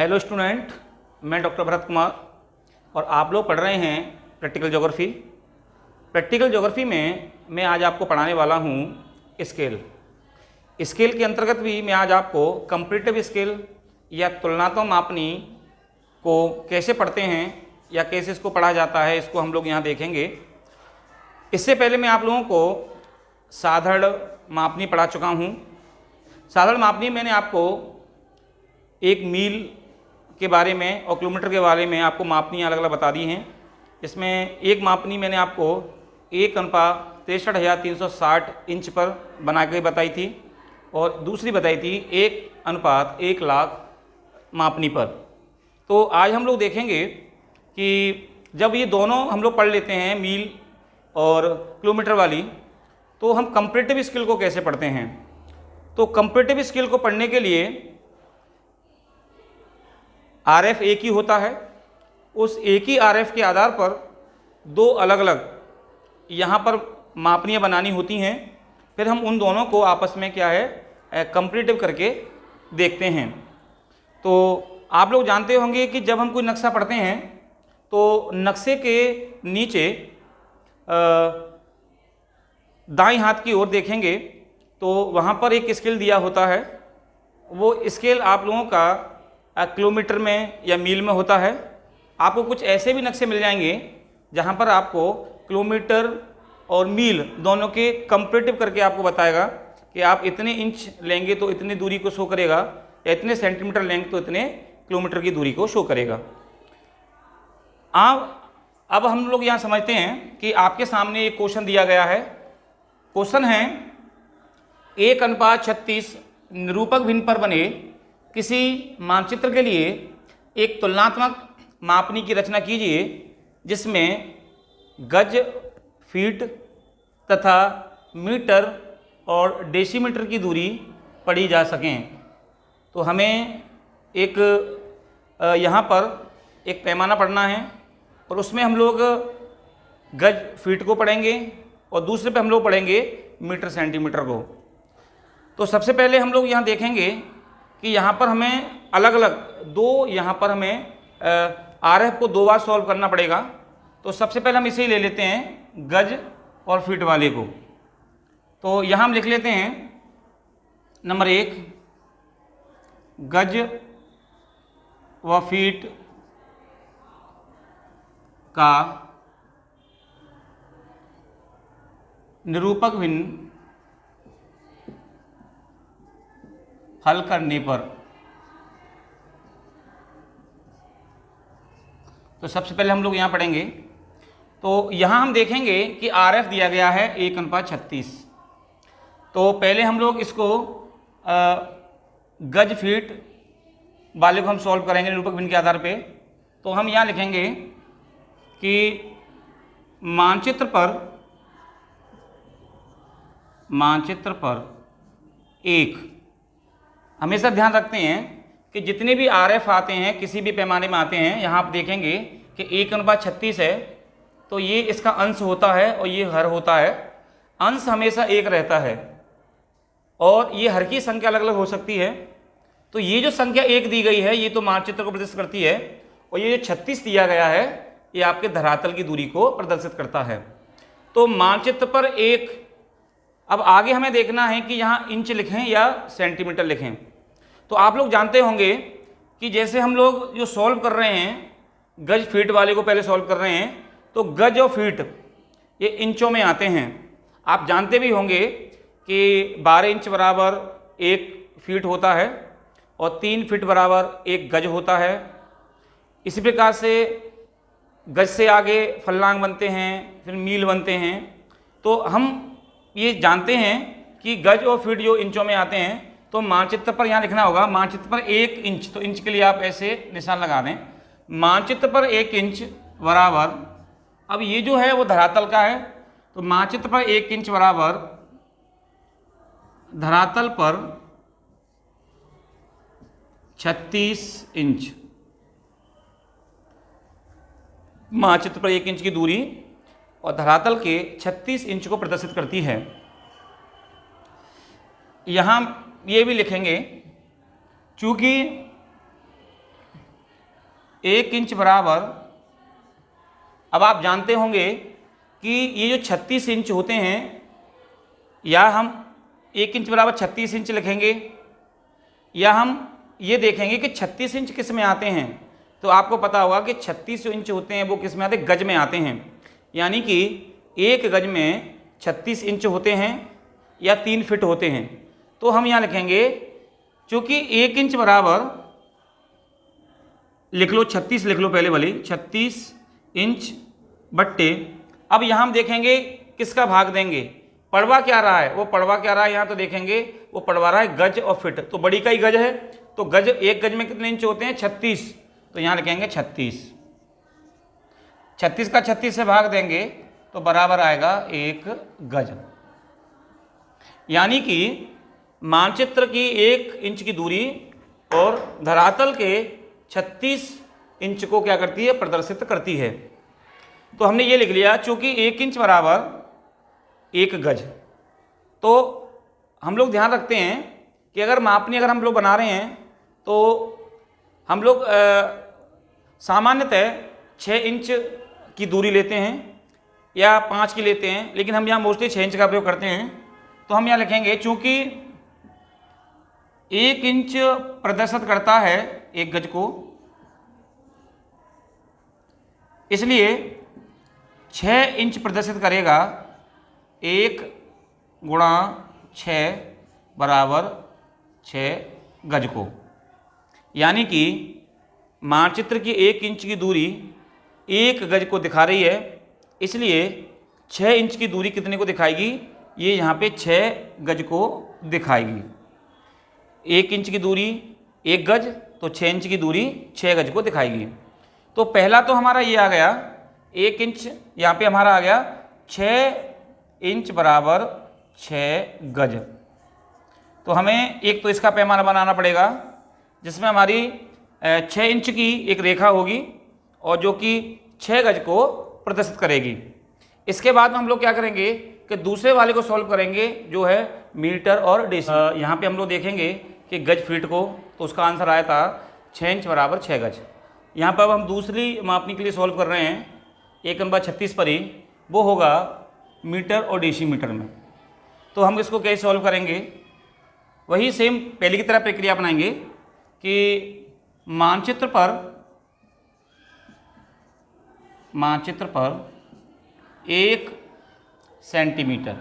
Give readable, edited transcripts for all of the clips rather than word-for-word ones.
Hello student, मैं doctor Bharat Kumar और आप लोग पढ़ रहे हैं प्रैक्टिकल ज्योग्राफी। प्रैक्टिकल ज्योग्राफी में मैं आज आपको पढ़ाने वाला हूँ स्केल। स्केल के अंतर्गत भी मैं आज आपको कंपैरेटिव स्केल या तुलनात्मक मापनी को कैसे पढ़ते हैं या कैसे इसको पढ़ा जाता है, इसको हम लोग यहाँ देखेंगे। इससे पहले मैं आप लोगों को साधारण मापनी पढ़ा चुका हूँ। साधारण मापनी मैंने आपको एक मील के बारे में और किलोमीटर के बारे में आपको मापनी अलग अलग बता दी हैं। इसमें एक मापनी मैंने आपको 1:63,360 इंच पर बना के बताई थी और दूसरी बताई थी 1:1,00,000 मापनी पर। तो आज हम लोग देखेंगे कि जब ये दोनों हम लोग पढ़ लेते हैं, मील और किलोमीटर वाली, तो हम कंपैरेटिव स्केल को कैसे पढ़ते हैं। तो कंपैरेटिव स्केल को पढ़ने के लिए आरएफ एक ही होता है। उस एक ही आरएफ के आधार पर दो अलग अलग यहाँ पर मापनियाँ बनानी होती हैं। फिर हम उन दोनों को आपस में क्या है कंपैरेटिव करके देखते हैं। तो आप लोग जानते होंगे कि जब हम कोई नक्शा पढ़ते हैं तो नक्शे के नीचे दाईं हाथ की ओर देखेंगे तो वहाँ पर एक स्केल दिया होता है। वो स्केल आप लोगों का किलोमीटर में या मील में होता है। आपको कुछ ऐसे भी नक्शे मिल जाएंगे जहाँ पर आपको किलोमीटर और मील दोनों के कंपैरेटिव करके आपको बताएगा कि आप इतने इंच लेंगे तो इतनी दूरी को शो करेगा या इतने सेंटीमीटर लेंगे तो इतने किलोमीटर की दूरी को शो करेगा। अब हम लोग यहाँ समझते हैं कि आपके सामने एक क्वेश्चन दिया गया है। क्वेश्चन है 1:36 निरूपक भिन्न पर बने किसी मानचित्र के लिए एक तुलनात्मक मापनी की रचना कीजिए जिसमें गज, फीट तथा मीटर और डेसीमीटर की दूरी पढ़ी जा सकें। तो हमें एक यहाँ पर एक पैमाना पढ़ना है और उसमें हम लोग गज, फीट को पढ़ेंगे और दूसरे पे हम लोग पढ़ेंगे मीटर, सेंटीमीटर को। तो सबसे पहले हम लोग यहाँ देखेंगे कि यहाँ पर हमें अलग अलग दो, यहाँ पर हमें आरएफ को दो बार सॉल्व करना पड़ेगा। तो सबसे पहले हम इसे ही ले लेते हैं, गज और फीट वाले को। तो यहाँ हम लिख लेते हैं नंबर 1 गज व फीट का निरूपक भिन्न हल करने पर। तो सबसे पहले हम लोग यहाँ पढ़ेंगे। तो यहाँ हम देखेंगे कि आरएफ दिया गया है 1:36। तो पहले हम लोग इसको गज, फीट वाले को हम सॉल्व करेंगे निरूपक भिन्न के आधार पे। तो हम यहाँ लिखेंगे कि मानचित्र पर एक, हमेशा ध्यान रखते हैं कि जितने भी आरएफ आते हैं किसी भी पैमाने में आते हैं, यहाँ आप देखेंगे कि 1:36 है तो ये इसका अंश होता है और ये हर होता है। अंश हमेशा एक रहता है और ये हर की संख्या अलग अलग हो सकती है। तो ये जो संख्या एक दी गई है ये तो मानचित्र को प्रदर्शित करती है और ये जो 36 दिया गया है ये आपके धरातल की दूरी को प्रदर्शित करता है। तो मानचित्र पर एक, अब आगे हमें देखना है कि यहाँ इंच लिखें या सेंटीमीटर लिखें। तो आप लोग जानते होंगे कि जैसे हम लोग जो सॉल्व कर रहे हैं गज, फीट वाले को पहले सॉल्व कर रहे हैं तो गज और फीट ये इंचों में आते हैं। आप जानते भी होंगे कि 12 इंच बराबर 1 फीट होता है और 3 फीट बराबर 1 गज होता है। इसी प्रकार से गज से आगे फल्लांग बनते हैं, फिर मील बनते हैं। तो हम ये जानते हैं कि गज और फीट जो इंचों में आते हैं तो मानचित्र पर यहाँ लिखना होगा मानचित्र पर 1 इंच। तो इंच के लिए आप ऐसे निशान लगा दें। मानचित्र पर 1 इंच बराबर, अब ये जो है वो धरातल का है तो मानचित्र पर 1 इंच बराबर धरातल पर 36 इंच। मानचित्र पर 1 इंच की दूरी और धरातल के 36 इंच को प्रदर्शित करती है। यहाँ ये भी लिखेंगे, चूँकि 1 इंच बराबर, अब आप जानते होंगे कि ये जो 36 इंच होते हैं, या हम 1 इंच बराबर 36 इंच लिखेंगे, या हम ये देखेंगे कि 36 इंच किस में आते हैं। तो आपको पता होगा कि 36 इंच होते हैं वो किस में आते हैं, गज में आते हैं। यानी कि 1 गज में 36 इंच होते हैं या 3 फिट होते हैं। तो हम यहाँ लिखेंगे, चूँकि 1 इंच बराबर, लिख लो 36, लिख लो पहले वाली 36 इंच बट्टे, अब यहाँ हम देखेंगे किसका भाग देंगे, पड़वा क्या रहा है, वो पड़वा क्या रहा है यहाँ तो देखेंगे, वो पड़वा रहा है गज और फिट। तो बड़ी का ही गज है, तो गज 1 गज में कितने इंच होते हैं, 36। तो यहाँ लिखेंगे 36, 36 का 36 से भाग देंगे तो बराबर आएगा 1 गज। यानी कि मानचित्र की 1 इंच की दूरी और धरातल के 36 इंच को क्या करती है, प्रदर्शित करती है। तो हमने ये लिख लिया, चूंकि 1 इंच बराबर 1 गज। तो हम लोग ध्यान रखते हैं कि अगर मापनी अगर हम लोग बना रहे हैं तो हम लोग सामान्यतः 6 इंच की दूरी लेते हैं या 5 की लेते हैं, लेकिन हम यहाँ मोस्टली 6 इंच का प्रयोग करते हैं। तो हम यहाँ लिखेंगे, चूंकि 1 इंच प्रदर्शित करता है 1 गज को, इसलिए 6 इंच प्रदर्शित करेगा 1 गुणा 6 बराबर 6 गज को। यानी कि मानचित्र की 1 इंच की दूरी 1 गज को दिखा रही है, इसलिए 6 इंच की दूरी कितने को दिखाएगी, ये यहाँ पे 6 गज को दिखाएगी। 1 इंच की दूरी 1 गज, तो 6 इंच की दूरी 6 गज को दिखाएगी। तो पहला तो हमारा ये आ गया 1 इंच, यहाँ पे हमारा आ गया 6 इंच बराबर 6 गज। तो हमें एक तो इसका पैमाना बनाना पड़ेगा जिसमें हमारी 6 इंच की एक रेखा होगी और जो कि 6 गज को प्रदर्शित करेगी। इसके बाद हम लोग क्या करेंगे कि दूसरे वाले को सॉल्व करेंगे जो है मीटर और डेसी। यहाँ पे हम लोग देखेंगे कि गज फीट को, तो उसका आंसर आया था 6 इंच बराबर 6 गज। यहाँ पर अब हम दूसरी मापनी के लिए सॉल्व कर रहे हैं 1 नंबर 36 पर ही, वो होगा मीटर और डेसीमीटर में। तो हम इसको कैसे सॉल्व करेंगे, वही सेम पहले की तरह प्रक्रिया अपनाएंगे कि मानचित्र पर 1 सेंटीमीटर,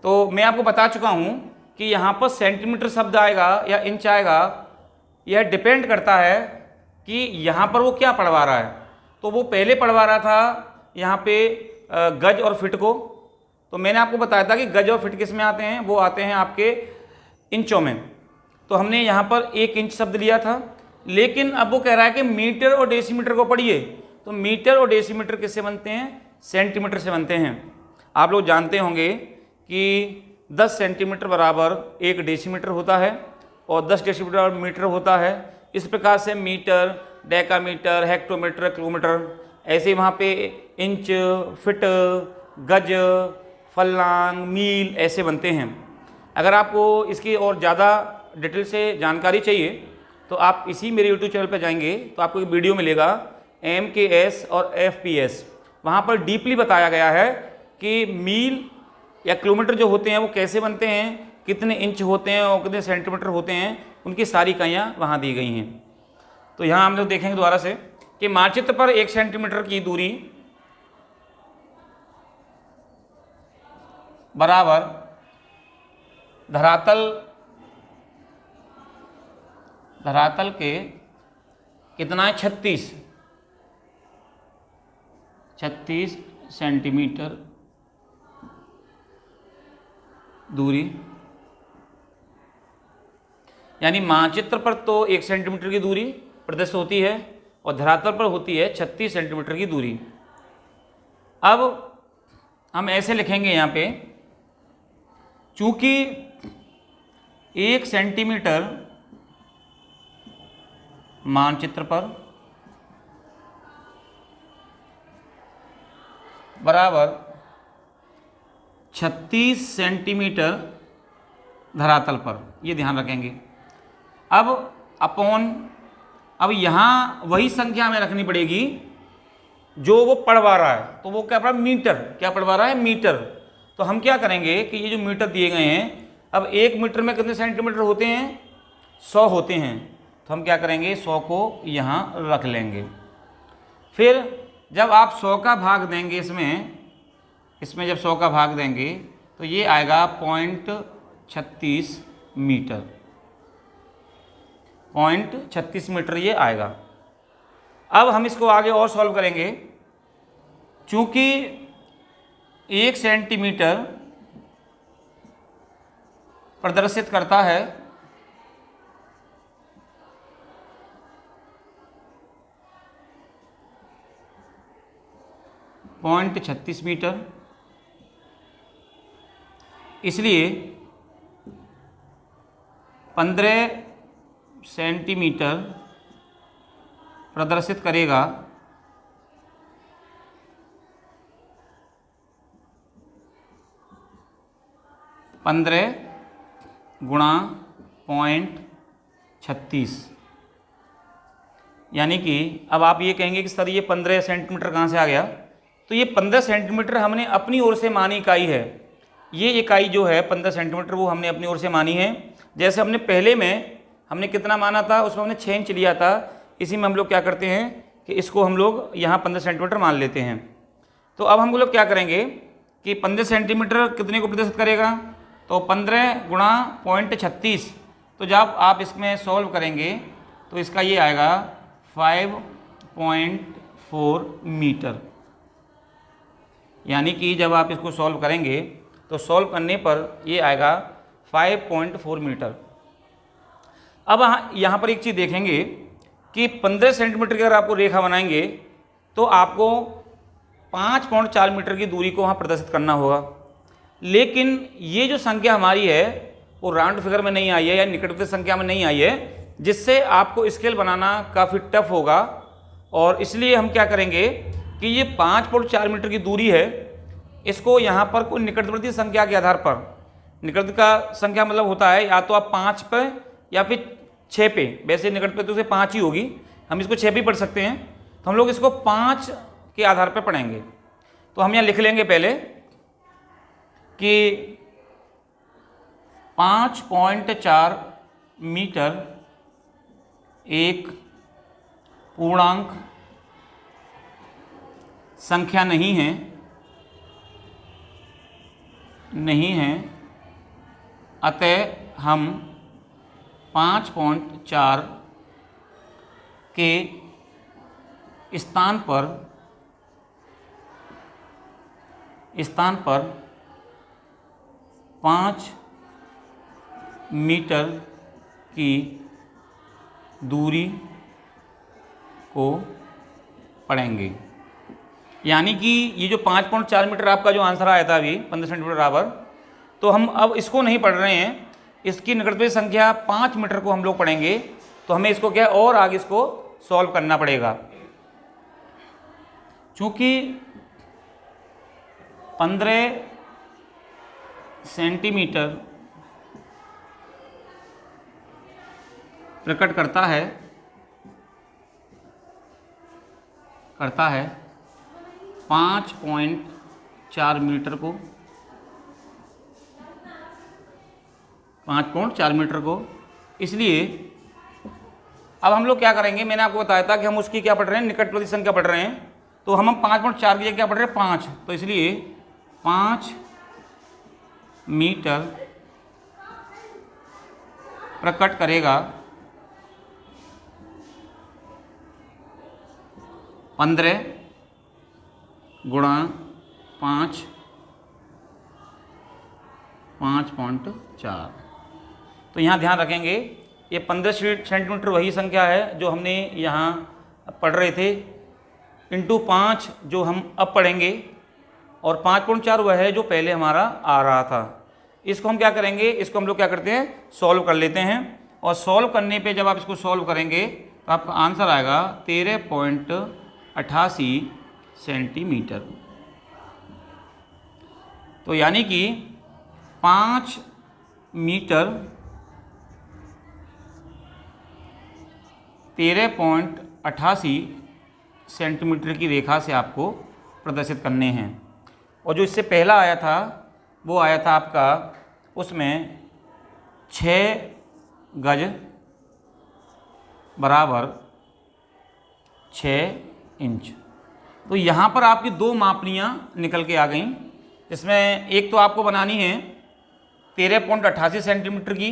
तो मैं आपको बता चुका हूँ कि यहाँ पर सेंटीमीटर शब्द आएगा या इंच आएगा, यह डिपेंड करता है कि यहाँ पर वो क्या पढ़वा रहा है। तो वो पहले पढ़वा रहा था यहाँ पे गज और फिट को, तो मैंने आपको बताया था कि गज और फिट किस में आते हैं, वो आते हैं आपके इंचों में। तो हमने यहाँ पर 1 इंच शब्द लिया था, लेकिन अब वो कह रहा है कि मीटर और डेसीमीटर को पढ़िए। तो मीटर और डेसीमीटर किससे बनते हैं, सेंटीमीटर से बनते हैं। आप लोग जानते होंगे कि 10 सेंटीमीटर बराबर 1 डेसीमीटर होता है और 10 डेसीमीटर मीटर होता है। इस प्रकार से मीटर, डेकामीटर, हेक्टोमीटर, किलोमीटर, ऐसे वहाँ पे इंच, फिट, गज, फल्लांग, मील ऐसे बनते हैं। अगर आपको इसकी और ज़्यादा डिटेल से जानकारी चाहिए तो आप इसी मेरे YouTube चैनल पर जाएंगे तो आपको एक वीडियो मिलेगा MKS और FPS। वहाँ पर डीपली बताया गया है कि मील या किलोमीटर जो होते हैं वो कैसे बनते हैं, कितने इंच होते हैं और कितने सेंटीमीटर होते हैं, उनकी सारी इकाइयाँ वहाँ दी गई हैं। तो यहाँ हम लोग देखेंगे दोबारा से कि मानचित्र पर 1 सेंटीमीटर की दूरी बराबर धरातल के कितना है, 36 सेंटीमीटर दूरी। यानी मानचित्र पर तो 1 सेंटीमीटर की दूरी प्रदर्शित होती है और धरातल पर होती है 36 सेंटीमीटर की दूरी। अब हम ऐसे लिखेंगे यहाँ पे, चूंकि 1 सेंटीमीटर मानचित्र पर बराबर 36 सेंटीमीटर धरातल पर, ये ध्यान रखेंगे। अब अपॉन अब यहाँ वही संख्या हमें रखनी पड़ेगी जो वो पढ़वा रहा है, तो वो क्या पढ़ मीटर, क्या पढ़वा रहा है मीटर। तो हम क्या करेंगे कि ये जो मीटर दिए गए हैं, अब 1 मीटर में कितने सेंटीमीटर होते हैं, 100 होते हैं, तो हम क्या करेंगे 100 को यहाँ रख लेंगे। फिर जब आप 100 का भाग देंगे इसमें जब 100 का भाग देंगे तो ये आएगा 0.36 मीटर, 0.36 मीटर ये आएगा। अब हम इसको आगे और सॉल्व करेंगे। चूंकि 1 सेंटीमीटर प्रदर्शित करता है 0.36 मीटर, इसलिए 15 सेंटीमीटर प्रदर्शित करेगा 15 गुणा 0.36, यानी कि अब आप ये कहेंगे कि सर ये 15 सेंटीमीटर कहाँ से आ गया, तो ये 15 सेंटीमीटर हमने अपनी ओर से मानी इकाई है। ये इकाई जो है 15 सेंटीमीटर वो हमने अपनी ओर से मानी है। जैसे हमने पहले में हमने कितना माना था, उसमें हमने 6 इंच लिया था, इसी में हम लोग क्या करते हैं कि इसको हम लोग यहाँ 15 सेंटीमीटर मान लेते हैं। तो अब हम लोग क्या करेंगे कि 15 सेंटीमीटर कितने को प्रदर्शित करेगा, तो 15 गुणा 0.36, तो जब आप इसमें सॉल्व करेंगे तो इसका ये आएगा 5.4 मीटर, यानी कि जब आप इसको सॉल्व करेंगे तो सॉल्व करने पर ये आएगा 5.4 मीटर। अब यहाँ पर एक चीज़ देखेंगे कि 15 सेंटीमीटर की अगर आपको रेखा बनाएंगे तो आपको 5.4 मीटर की दूरी को वहाँ प्रदर्शित करना होगा, लेकिन ये जो संख्या हमारी है वो राउंड फिगर में नहीं आई है या निकटवर्ती संख्या में नहीं आई है, जिससे आपको स्केल बनाना काफ़ी टफ होगा। और इसलिए हम क्या करेंगे कि ये 5.4 मीटर की दूरी है, इसको यहाँ पर कोई निकटवर्ती संख्या के आधार पर, निकटवर्ती का संख्या मतलब होता है या तो आप 5 पे या फिर 6 पे, वैसे निकटवर्ती से 5 ही होगी, हम इसको 6 भी पढ़ सकते हैं, तो हम लोग इसको 5 के आधार पर पढ़ेंगे। तो हम यहाँ लिख लेंगे पहले कि 5.4 मीटर एक पूर्णांक संख्या नहीं है, अतः हम 5.4 के स्थान पर 5 मीटर की दूरी को पढ़ेंगे। यानी कि ये जो 5.4 मीटर आपका जो आंसर आया था अभी 15 सेंटीमीटर बराबर, तो हम अब इसको नहीं पढ़ रहे हैं, इसकी निकटवर्ती संख्या 5 मीटर को हम लोग पढ़ेंगे। तो हमें इसको क्या और आगे इसको सॉल्व करना पड़ेगा। चूँकि 15 सेंटीमीटर प्रकट करता है 5.4 मीटर को, 5.4 मीटर को, इसलिए अब हम लोग क्या करेंगे, मैंने आपको बताया था कि हम उसकी क्या पढ़ रहे हैं, निकटवर्ती संख्या पढ़ रहे हैं, तो हम 5.4 की जगह क्या पढ़ रहे हैं 5, तो इसलिए 5 मीटर प्रकट करेगा 15 गुणा 5, 5.4। तो यहाँ ध्यान रखेंगे ये 15 सेंटीमीटर वही संख्या है जो हमने यहाँ पढ़ रहे थे, इंटू 5 जो हम अब पढ़ेंगे, और 5.4 वह है जो पहले हमारा आ रहा था। इसको हम क्या करेंगे, इसको हम लोग क्या करते हैं सॉल्व कर लेते हैं, और सॉल्व करने पे जब आप इसको सॉल्व करेंगे तो आपका आंसर आएगा 13.88 सेंटीमीटर। तो यानी कि 5 मीटर 13.88 सेंटीमीटर की रेखा से आपको प्रदर्शित करने हैं। और जो इससे पहला आया था वो आया था आपका उसमें 6 गज बराबर 6 इंच। तो यहाँ पर आपकी दो मापनियाँ निकल के आ गई, जिसमें एक तो आपको बनानी है 13.88 सेंटीमीटर की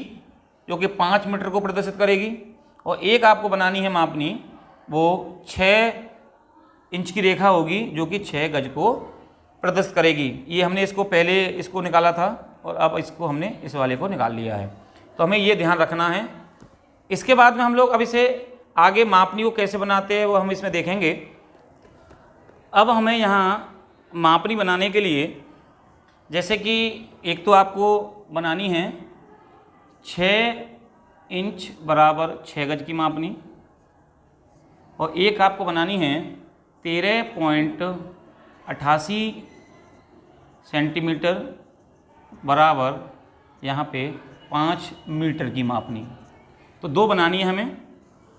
जो कि 5 मीटर को प्रदर्शित करेगी, और एक आपको बनानी है मापनी वो 6 इंच की रेखा होगी जो कि 6 गज को प्रदर्शित करेगी। ये हमने इसको पहले इसको निकाला था और अब इसको हमने इस वाले को निकाल लिया है, तो हमें ये ध्यान रखना है। इसके बाद में हम लोग अब इसे आगे मापनी को कैसे बनाते हैं वो हम इसमें देखेंगे। अब हमें यहाँ मापनी बनाने के लिए जैसे कि एक तो आपको बनानी है 6 इंच बराबर 6 गज की मापनी, और एक आपको बनानी है 13.88 सेंटीमीटर बराबर यहाँ पे 5 मीटर की मापनी। तो दो बनानी है हमें।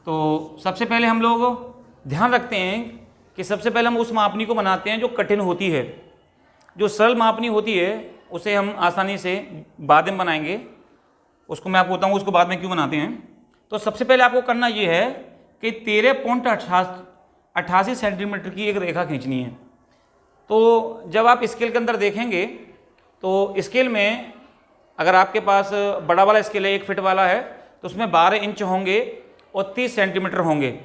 तो सबसे पहले हम लोग ध्यान रखते हैं कि सबसे पहले हम उस मापनी को बनाते हैं जो कठिन होती है। जो सरल मापनी होती है उसे हम आसानी से बाद में बनाएंगे, उसको मैं आपको बताऊँ उसको बाद में क्यों बनाते हैं। तो सबसे पहले आपको करना ये है कि 13.88 सेंटीमीटर की एक रेखा खींचनी है। तो जब आप स्केल के अंदर देखेंगे तो स्केल में अगर आपके पास बड़ा वाला स्केल है 1 फीट वाला है तो उसमें 12 इंच होंगे और 30 सेंटीमीटर होंगे,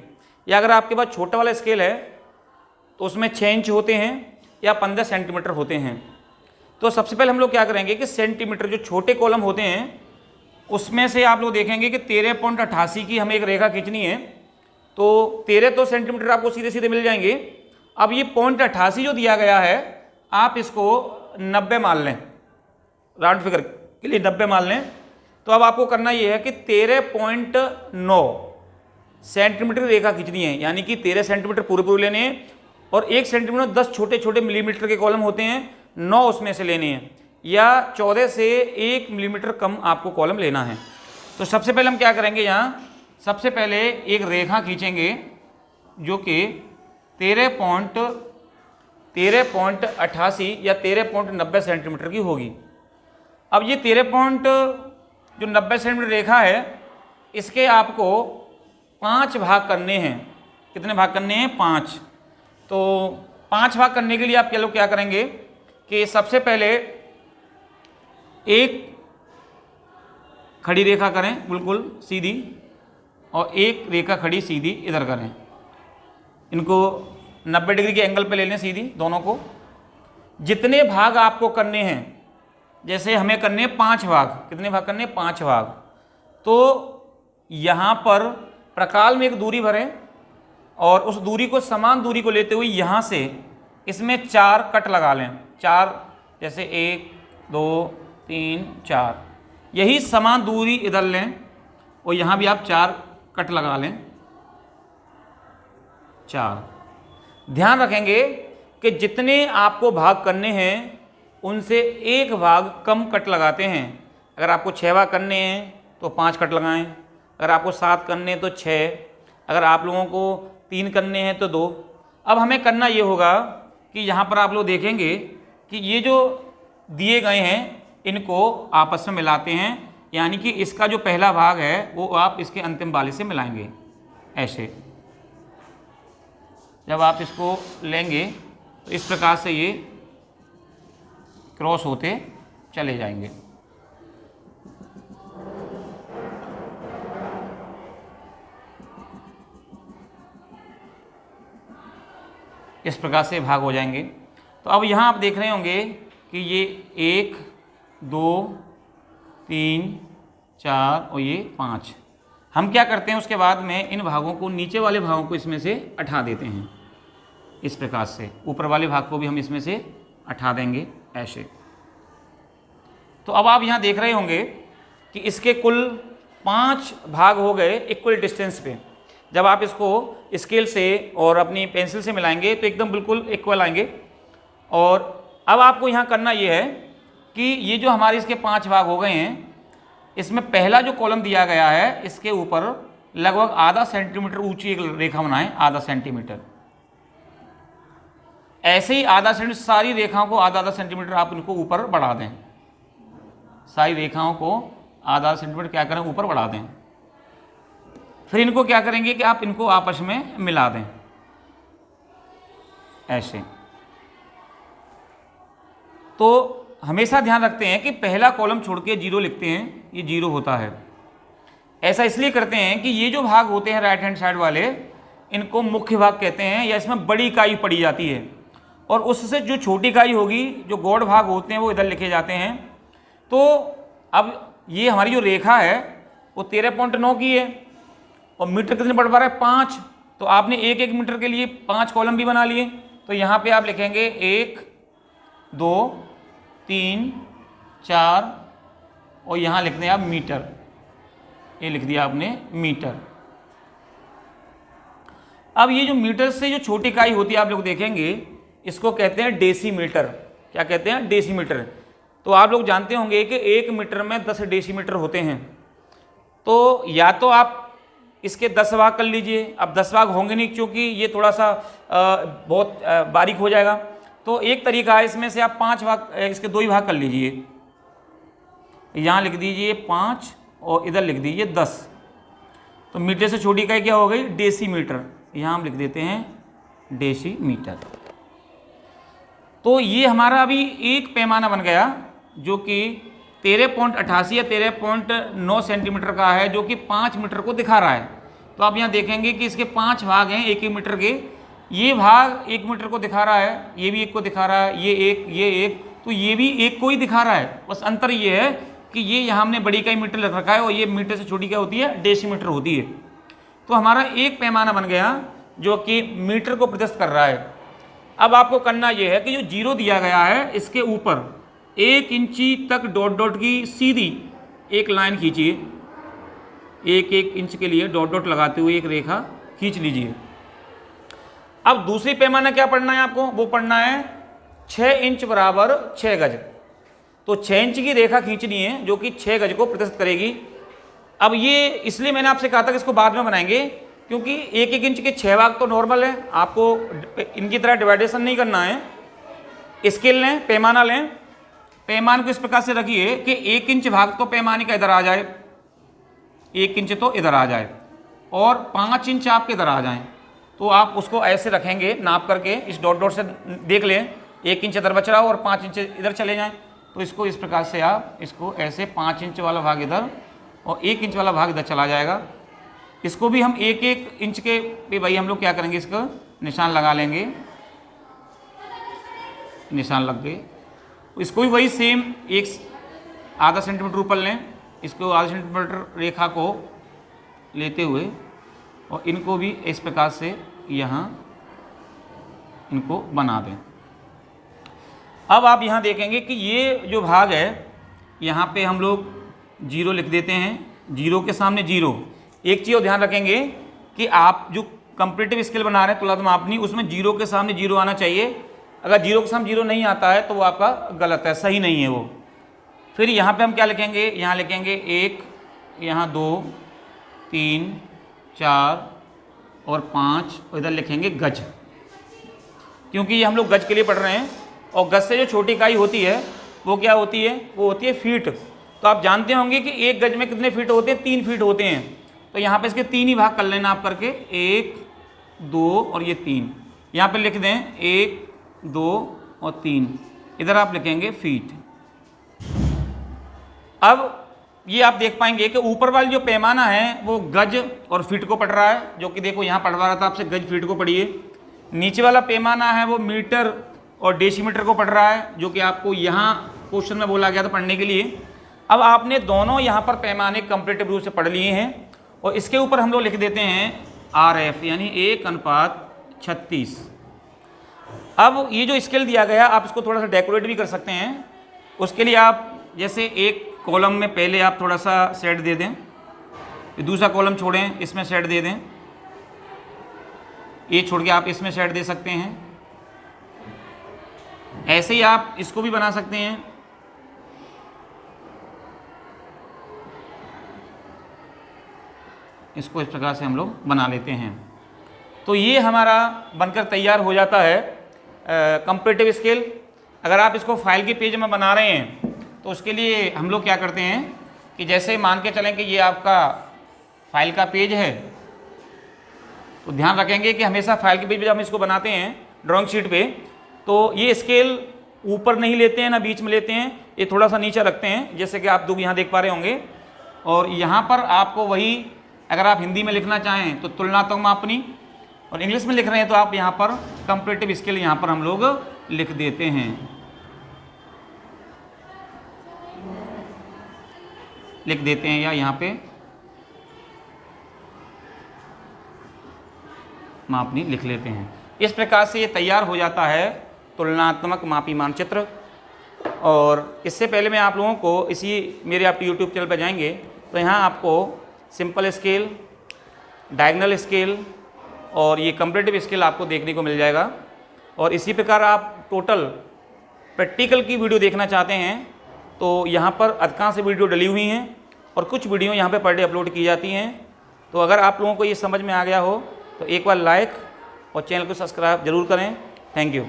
या अगर आपके पास छोटा वाला स्केल है तो उसमें 6 इंच होते हैं या 15 सेंटीमीटर होते हैं। तो सबसे पहले हम लोग क्या करेंगे कि सेंटीमीटर जो छोटे कॉलम होते हैं उसमें से आप लोग देखेंगे कि 13.88 की हमें एक रेखा खींचनी है। तो 13 तो सेंटीमीटर आपको सीधे सीधे मिल जाएंगे। अब ये 0.88 जो दिया गया है आप इसको 90 मान लें, राउंड फिगर के लिए 90 मान लें। तो अब आपको करना ये है कि 13.9 सेंटीमीटर रेखा खींचनी है, यानी कि 13 सेंटीमीटर पूरे लेने हैं और 1 सेंटीमीटर 10 छोटे छोटे मिलीमीटर के कॉलम होते हैं, 9 उसमें से लेने हैं, या 14 से 1 मिलीमीटर कम आपको कॉलम लेना है। तो सबसे पहले हम क्या करेंगे, यहाँ सबसे पहले एक रेखा खींचेंगे जो कि 13.88 या 13.90 सेंटीमीटर की होगी। अब ये 13.90 सेंटीमीटर रेखा है, इसके आपको 5 भाग करने हैं। कितने भाग करने हैं? 5। तो 5 भाग करने के लिए आप लोग क्या करेंगे कि सबसे पहले एक खड़ी रेखा करें बिल्कुल सीधी, और एक रेखा खड़ी सीधी इधर करें। इनको 90 डिग्री के एंगल पे ले लें सीधी दोनों को। जितने भाग आपको करने हैं, जैसे हमें करने हैं 5 भाग, कितने भाग करने हैं? 5 भाग। तो यहाँ पर प्रकाल में एक दूरी भरें और उस दूरी को समान दूरी को लेते हुए यहाँ से इसमें 4 कट लगा लें। 4 जैसे 1 2 3 4, यही समान दूरी इधर लें और यहाँ भी आप 4 कट लगा लें। 4। ध्यान रखेंगे कि जितने आपको भाग करने हैं उनसे एक भाग कम कट लगाते हैं। अगर आपको 6 भाग करने हैं तो 5 कट लगाएं, अगर आपको 7 करने हैं तो 6, अगर आप लोगों को 3 करने हैं तो 2। अब हमें करना ये होगा कि यहाँ पर आप लोग देखेंगे कि ये जो दिए गए हैं इनको आपस में मिलाते हैं, यानी कि इसका जो पहला भाग है वो आप इसके अंतिम वाले से मिलाएंगे। ऐसे जब आप इसको लेंगे तो इस प्रकार से ये क्रॉस होते चले जाएंगे। इस प्रकार से भाग हो जाएंगे। तो अब यहाँ आप देख रहे होंगे कि ये 1 2 3 4 और ये 5। हम क्या करते हैं उसके बाद में इन भागों को, नीचे वाले भागों को इसमें से हटा देते हैं। इस प्रकार से ऊपर वाले भाग को भी हम इसमें से हटा देंगे ऐसे। तो अब आप यहाँ देख रहे होंगे कि इसके कुल 5 भाग हो गए इक्वल डिस्टेंस पे। जब आप इसको स्केल से और अपनी पेंसिल से मिलाएंगे तो एकदम बिल्कुल इक्वल आएंगे। और अब आपको यहाँ करना ये है कि ये जो हमारे इसके 5 भाग हो गए हैं, इसमें पहला जो कॉलम दिया गया है इसके ऊपर लगभग आधा सेंटीमीटर ऊंची एक रेखा बनाएं, आधा सेंटीमीटर। ऐसे ही आधा सेंटीमीटर सारी रेखाओं को आधा आधा सेंटीमीटर आप इनको ऊपर बढ़ा दें, सारी रेखाओं को आधा सेंटीमीटर क्या करें ऊपर बढ़ा दें। फिर इनको क्या करेंगे कि आप इनको आपस में मिला दें ऐसे। तो हमेशा ध्यान रखते हैं कि पहला कॉलम छोड़ के जीरो लिखते हैं, ये जीरो होता है। ऐसा इसलिए करते हैं कि ये जो भाग होते हैं राइट हैंड साइड वाले, इनको मुख्य भाग कहते हैं, या इसमें बड़ी इकाई पड़ी जाती है, और उससे जो छोटी इकाई होगी, जो गौड़ भाग होते हैं, वो इधर लिखे जाते हैं। तो अब ये हमारी जो रेखा है वो 13.9 की है, और मीटर कितने बढ़ पा रहा है 5। तो आपने एक एक मीटर के लिए 5 कॉलम भी बना लिए। तो यहाँ पे आप लिखेंगे 1 2 3 4, और यहाँ लिख दें आप मीटर, ये लिख दिया आपने मीटर। अब ये जो मीटर से जो छोटी इकाई होती है आप लोग देखेंगे, इसको कहते हैं डेसीमीटर। क्या कहते हैं? डेसीमीटर। तो आप लोग जानते होंगे कि 1 मीटर में 10 डेसीमीटर होते हैं। तो या तो आप इसके 10 भाग कर लीजिए, अब 10 भाग होंगे नहीं क्योंकि ये थोड़ा सा बहुत बारीक हो जाएगा। तो एक तरीका है, इसमें से आप 5 भाग, इसके 2 ही भाग कर लीजिए। यहाँ लिख दीजिए 5 और इधर लिख दीजिए 10। तो मीटर से छोटी इकाई क्या हो गई? डेसीमीटर। यहाँ हम लिख देते हैं डेसीमीटर। तो ये हमारा अभी एक पैमाना बन गया जो कि 13.88 या 13.9 सेंटीमीटर का है, जो कि 5 मीटर को दिखा रहा है। तो आप यहाँ देखेंगे कि इसके 5 भाग हैं 1 मीटर के। ये भाग 1 मीटर को दिखा रहा है, ये भी 1 को दिखा रहा है, ये 1, तो ये भी 1 को ही दिखा रहा है। बस अंतर ये है कि ये यहाँ हमने बड़ी इकाई मीटर लिख रखा है, और ये मीटर से छोटी क्या होती है? डेसीमीटर होती है। तो हमारा एक पैमाना बन गया जो कि मीटर को प्रदर्शित कर रहा है। अब आपको करना यह है कि जो जीरो दिया गया है, इसके ऊपर 1 इंची तक डॉट डॉट की सीधी एक लाइन खींचिए। 1 इंच के लिए डॉट डॉट लगाते हुए एक रेखा खींच लीजिए। अब दूसरी पैमाना क्या पढ़ना है आपको? वो पढ़ना है 6 इंच बराबर 6 गज। तो 6 इंच की रेखा खींचनी है जो कि 6 गज को प्रदर्शित करेगी। अब ये इसलिए मैंने आपसे कहा था कि इसको बाद में बनाएंगे, क्योंकि 1 इंच के 6 भाग तो नॉर्मल है, आपको इनकी तरह डिवाइडेशन नहीं करना है। स्केल लें, पैमाना लें, पैमाने को इस प्रकार से रखिए कि 1 इंच भाग तो पैमाने का इधर आ जाए, 1 इंच तो इधर आ जाए, और 5 इंच आपके इधर आ जाएं। तो आप उसको ऐसे रखेंगे नाप करके, इस डॉट डॉट से देख लें 1 इंच इधर बच रहा हो और 5 इंच इधर चले जाएं। तो इसको इस प्रकार से आप इसको ऐसे 5 इंच वाला भाग इधर और 1 इंच वाला भाग इधर चला जाएगा। इसको भी हम 1 इंच के पे भाई हम लोग क्या करेंगे, इसका निशान लगा लेंगे। निशान लग गए। इसको भी वही सेम आधा सेंटीमीटर ऊपर लें, इसको आधा सेंटीमीटर रेखा को लेते हुए, और इनको भी इस प्रकार से यहाँ इनको बना दें। अब आप यहाँ देखेंगे कि ये जो भाग है, यहाँ पे हम लोग जीरो लिख देते हैं। जीरो के सामने जीरो। एक चीज़ और ध्यान रखेंगे कि आप जो कंपैरेटिव स्केल बना रहे हैं तुलनात्मक मापनी, उसमें जीरो के सामने जीरो आना चाहिए। अगर जीरो के सामने जीरो नहीं आता है तो वो आपका गलत है, सही नहीं है वो। फिर यहाँ पे हम क्या लिखेंगे? यहाँ लिखेंगे 1, यहाँ 2, 3, 4 और 5, और इधर लिखेंगे गज, क्योंकि ये हम लोग गज के लिए पढ़ रहे हैं। और गज से जो छोटी इकाई होती है वो क्या होती है? वो होती है फीट। तो आप जानते होंगे कि 1 गज में कितने फीट होते हैं? 3 फीट होते हैं। तो यहाँ पे इसके 3 ही भाग कर लेना आप करके, 1, 2 और ये 3। यहाँ पे लिख दें 1, 2 और 3, इधर आप लिखेंगे फीट। अब ये आप देख पाएंगे कि ऊपर वाली जो पैमाना है वो गज और फीट को पढ़ रहा है, जो कि देखो यहाँ पढ़वा रहा था आपसे, गज फीट को पढ़िए। नीचे वाला पैमाना है वो मीटर और डेसीमीटर को पढ़ रहा है, जो कि आपको यहाँ क्वेश्चन में बोला गया था पढ़ने के लिए। अब आपने दोनों यहाँ पर पैमाने कंपैरेटिव रूप से पढ़ लिए हैं, और इसके ऊपर हम लोग लिख देते हैं RF, यानी 1:36। अब ये जो स्केल दिया गया, आप इसको थोड़ा सा डेकोरेट भी कर सकते हैं। उसके लिए आप जैसे एक कॉलम में पहले आप थोड़ा सा शेड दे दें, फिर दूसरा कॉलम छोड़ें, इसमें शेड दे दें, ये छोड़ के आप इसमें शेड दे सकते हैं। ऐसे ही आप इसको भी बना सकते हैं। इसको इस प्रकार से हम लोग बना लेते हैं। तो ये हमारा बनकर तैयार हो जाता है कंपैरेटिव स्केल। अगर आप इसको फाइल के पेज में बना रहे हैं तो उसके लिए हम लोग क्या करते हैं कि जैसे मान के चलें कि ये आपका फाइल का पेज है, तो ध्यान रखेंगे कि हमेशा फाइल के पेज पे जब हम इसको बनाते हैं ड्राइंग शीट पे, तो ये स्केल ऊपर नहीं लेते हैं ना बीच में लेते हैं, ये थोड़ा सा नीचे रखते हैं, जैसे कि आप लोग यहाँ देख पा रहे होंगे। और यहाँ पर आपको वही, अगर आप हिंदी में लिखना चाहें तो तुलनात्मक मापनी, और इंग्लिश में लिख रहे हैं तो आप यहाँ पर कंपैरेटिव स्केल यहाँ पर हम लोग लिख देते हैं, या यहाँ पे मापनी लिख लेते हैं। इस प्रकार से ये तैयार हो जाता है तुलनात्मक मापी मानचित्र। और इससे पहले मैं आप लोगों को इसी मेरे आप यूट्यूब चैनल पर जाएंगे तो यहाँ आपको सिंपल स्केल, डायगोनल स्केल और ये कंपैरेटिव स्केल आपको देखने को मिल जाएगा। और इसी प्रकार आप टोटल प्रैक्टिकल की वीडियो देखना चाहते हैं तो यहाँ पर अधिकांश वीडियो डली हुई हैं और कुछ वीडियो यहाँ पे पर डे अपलोड की जाती हैं। तो अगर आप लोगों को ये समझ में आ गया हो तो एक बार लाइक और चैनल को सब्सक्राइब जरूर करें। Thank you.